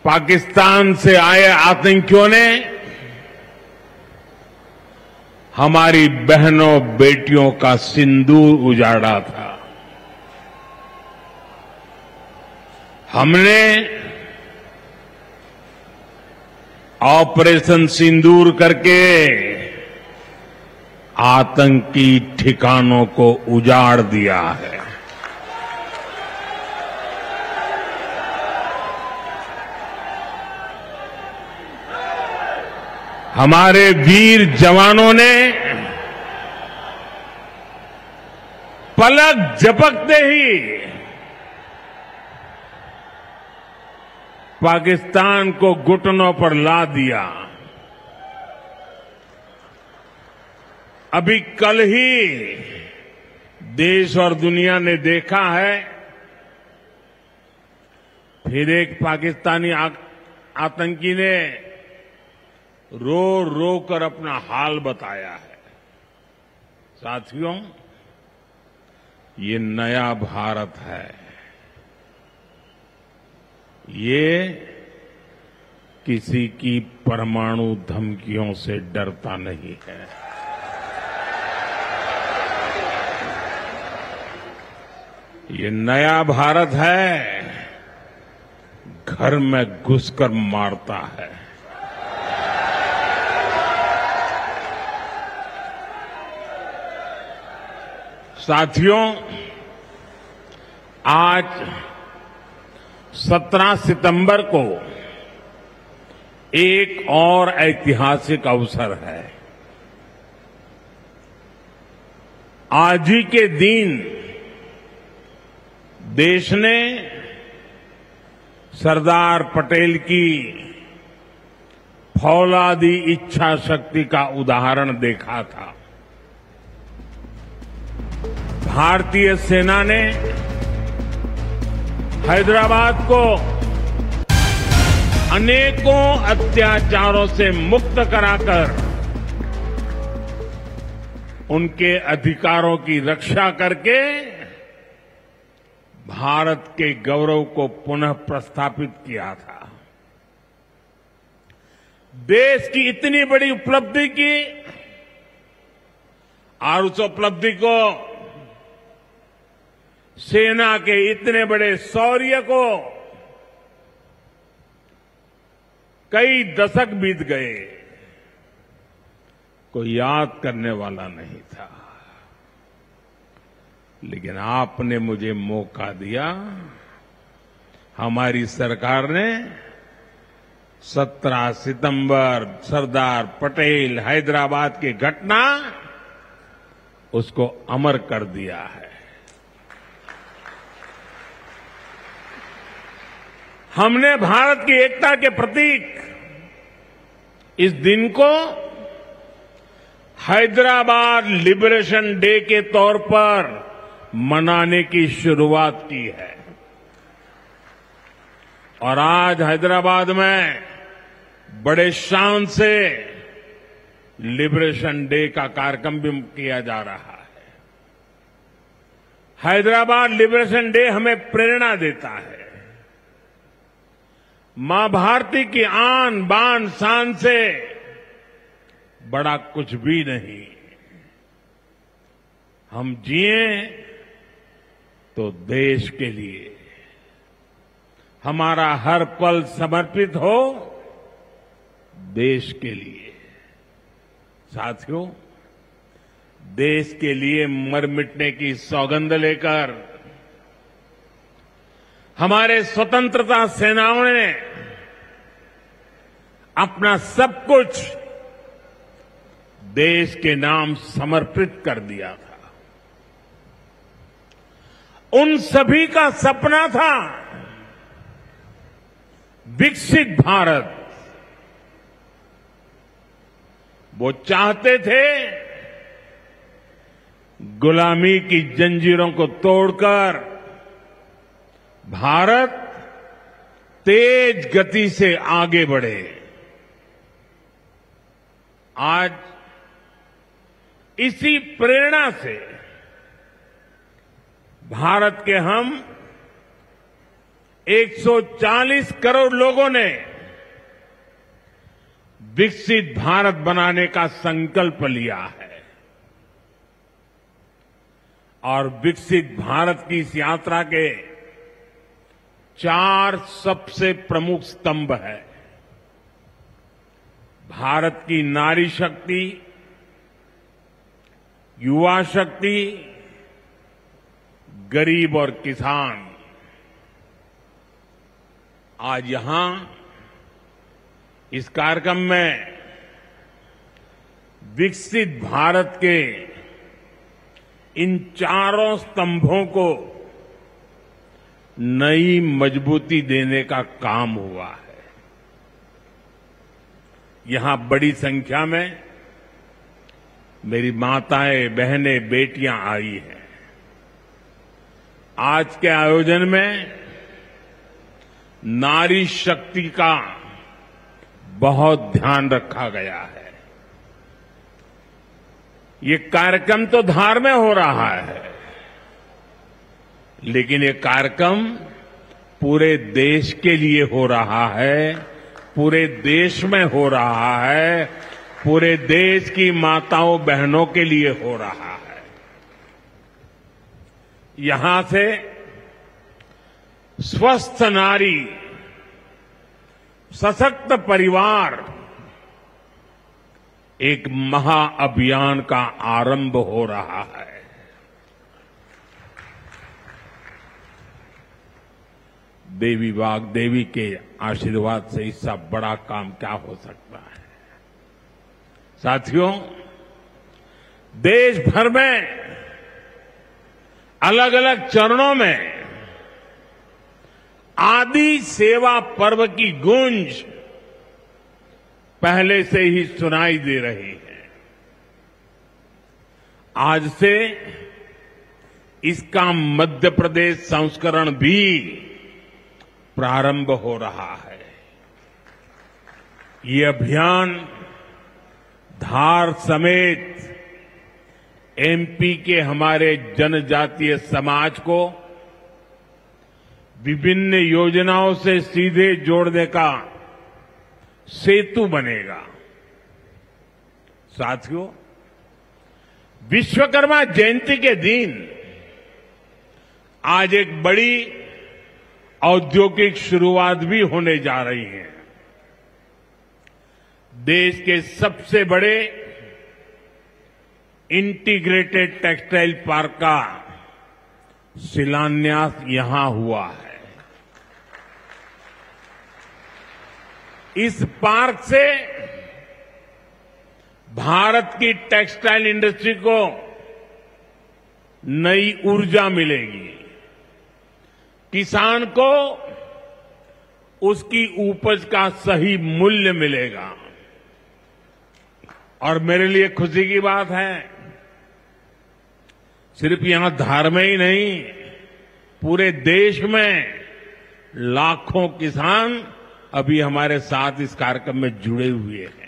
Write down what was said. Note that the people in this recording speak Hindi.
पाकिस्तान से आए आतंकियों ने हमारी बहनों बेटियों का सिंदूर उजाड़ा था। हमने ऑपरेशन सिंदूर करके आतंकी ठिकानों को उजाड़ दिया है। हमारे वीर जवानों ने पलक झपकते ही पाकिस्तान को घुटनों पर ला दिया। अभी कल ही देश और दुनिया ने देखा है, फिर एक पाकिस्तानी आतंकी ने रो रो कर अपना हाल बताया है। साथियों, ये नया भारत है। ये किसी की परमाणु धमकियों से डरता नहीं है। ये नया भारत है, घर में घुसकर मारता है। साथियों, आज 17 सितंबर को एक और ऐतिहासिक अवसर है। आज ही के दिन देश ने सरदार पटेल की फौलादी इच्छा शक्ति का उदाहरण देखा था। भारतीय सेना ने हैदराबाद को अनेकों अत्याचारों से मुक्त कराकर उनके अधिकारों की रक्षा करके भारत के गौरव को पुनः प्रस्थापित किया था। देश की इतनी बड़ी उपलब्धि की और उस उपलब्धि को सेना के इतने बड़े शौर्य को कई दशक बीत गए, कोई याद करने वाला नहीं था। लेकिन आपने मुझे मौका दिया। हमारी सरकार ने 17 सितंबर सरदार पटेल हैदराबाद की घटना उसको अमर कर दिया है। हमने भारत की एकता के प्रतीक इस दिन को हैदराबाद लिबरेशन डे के तौर पर मनाने की शुरुआत की है। और आज हैदराबाद में बड़े शान से लिबरेशन डे का कार्यक्रम भी किया जा रहा है। हैदराबाद लिबरेशन डे हमें प्रेरणा देता है। मां भारती की आन बान शान से बड़ा कुछ भी नहीं। हम जिए तो देश के लिए, हमारा हर पल समर्पित हो देश के लिए। साथियों, देश के लिए मर मिटने की सौगंध लेकर हमारे स्वतंत्रता सेनाओं ने अपना सब कुछ देश के नाम समर्पित कर दिया था। उन सभी का सपना था विकसित भारत। वो चाहते थे गुलामी की जंजीरों को तोड़कर भारत तेज गति से आगे बढ़े। आज इसी प्रेरणा से भारत के हम 140 करोड़ लोगों ने विकसित भारत बनाने का संकल्प लिया है और विकसित भारत की इस यात्रा के 4 सबसे प्रमुख स्तंभ है। भारत की नारी शक्ति, युवा शक्ति, गरीब और किसान। आज यहां इस कार्यक्रम में विकसित भारत के इन चारों स्तंभों को नई मजबूती देने का काम हुआ है। यहां बड़ी संख्या में मेरी माताएं, बहनें, बेटियां आई हैं। आज के आयोजन में नारी शक्ति का बहुत ध्यान रखा गया है। ये कार्यक्रम तो धार में हो रहा है, लेकिन ये कार्यक्रम पूरे देश के लिए हो रहा है, पूरे देश में हो रहा है, पूरे देश की माताओं बहनों के लिए हो रहा है। यहां से स्वस्थ नारी, सशक्त परिवार एक महाअभियान का आरंभ हो रहा है। देवी वाग्देवी के आशीर्वाद से इससे बड़ा काम क्या हो सकता है। साथियों, देश भर में अलग अलग चरणों में आदि सेवा पर्व की गूंज पहले से ही सुनाई दे रही है। आज से इसका मध्य प्रदेश संस्करण भी प्रारंभ हो रहा है। ये अभियान धार समेत एमपी के हमारे जनजातीय समाज को विभिन्न योजनाओं से सीधे जोड़ने का सेतु बनेगा। साथियों, विश्वकर्मा जयंती के दिन आज एक बड़ी औद्योगिक शुरुआत भी होने जा रही है। देश के सबसे बड़े इंटीग्रेटेड टेक्सटाइल पार्क का शिलान्यास यहां हुआ है। इस पार्क से भारत की टेक्सटाइल इंडस्ट्री को नई ऊर्जा मिलेगी, किसान को उसकी उपज का सही मूल्य मिलेगा। और मेरे लिए खुशी की बात है, सिर्फ यहां धार में ही नहीं, पूरे देश में लाखों किसान अभी हमारे साथ इस कार्यक्रम में जुड़े हुए हैं।